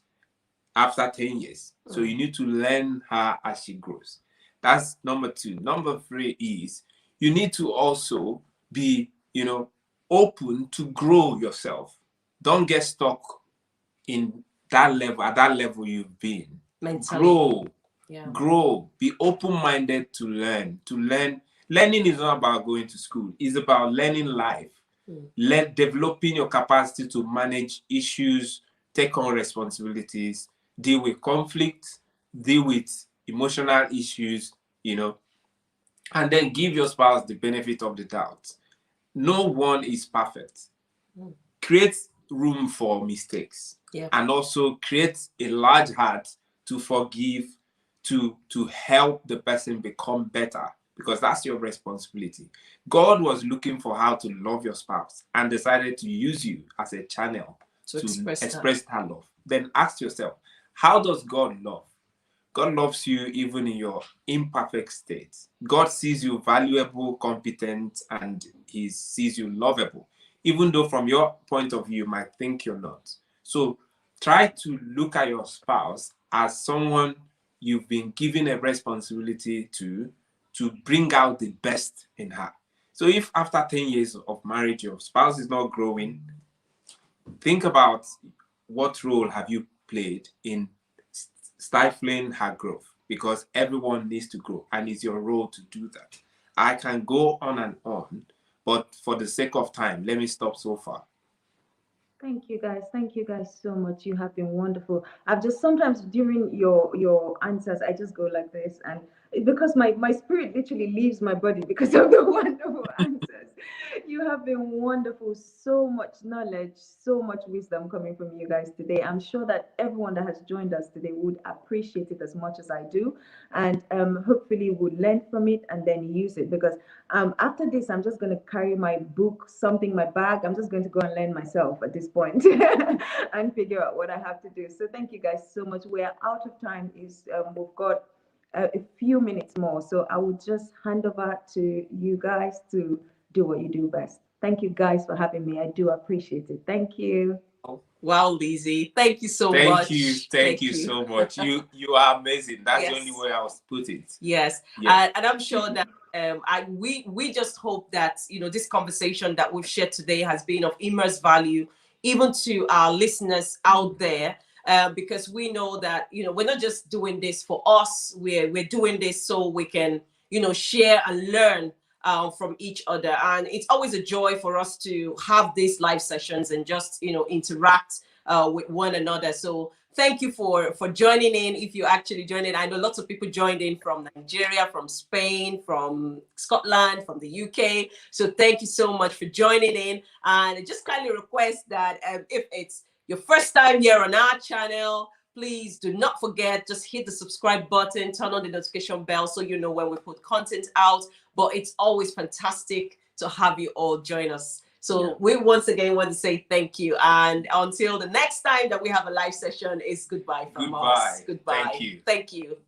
after 10 years. So you need to learn her as she grows. That's number two. Number three is you need to also be, open to grow yourself. Don't get stuck in that level, at that level you've been. Mentally. Grow, be open-minded to learn. Learning is not about going to school. It's about learning life. Developing your capacity to manage issues, take on responsibilities, deal with conflict, deal with emotional issues, and then give your spouse the benefit of the doubt. No one is perfect. Create room for mistakes, and also create a large heart to forgive, to help the person become better, because that's your responsibility. God was looking for how to love your spouse and decided to use you as a channel to express that love. Then ask yourself, how does God love? God loves you even in your imperfect state. God sees you valuable, competent, and he sees you lovable, even though from your point of view, you might think you're not. So try to look at your spouse as someone you've been given a responsibility to bring out the best in her. So if after 10 years of marriage, your spouse is not growing, think about what role have you played in stifling her growth, because everyone needs to grow and it's your role to do that. I can go on and on, but for the sake of time, let me stop so far. Thank you guys. Thank you guys so much. You have been wonderful. I've just sometimes during your answers, I just go like this, and because my spirit literally leaves my body because of the wonderful answers. You have been wonderful. So much knowledge, so much wisdom coming from you guys today. I'm sure that everyone that has joined us today would appreciate it as much as I do, and hopefully would learn from it and then use it, because after this, I'm just going to carry my book, something, my bag. I'm just going to go and learn myself at this point and figure out what I have to do. So thank you guys so much. We are out of time. We've got a few minutes more. So I will just hand over to you guys to do what you do best. Thank you guys for having me. I do appreciate it. Thank you. Wow, Lizzie, thank you so much. Thank you so much. You are amazing. That's the only way I was put it. Yes, and I'm sure that we just hope that this conversation that we've shared today has been of immense value, even to our listeners out there, because we know that we're not just doing this for us. We're doing this so we can share and learn from each other, and it's always a joy for us to have these live sessions and just interact with one another. So thank you for joining in. If you actually joined in, I know lots of people joined in from Nigeria, from Spain, from Scotland, from the UK. So thank you so much for joining in. And I just kindly request that if it's your first time here on our channel, please do not forget, just hit the subscribe button, turn on the notification bell so you know when we put content out. But it's always fantastic to have you all join us. So we once again want to say thank you. And until the next time that we have a live session, it's goodbye from us. Goodbye. Thank you. Thank you.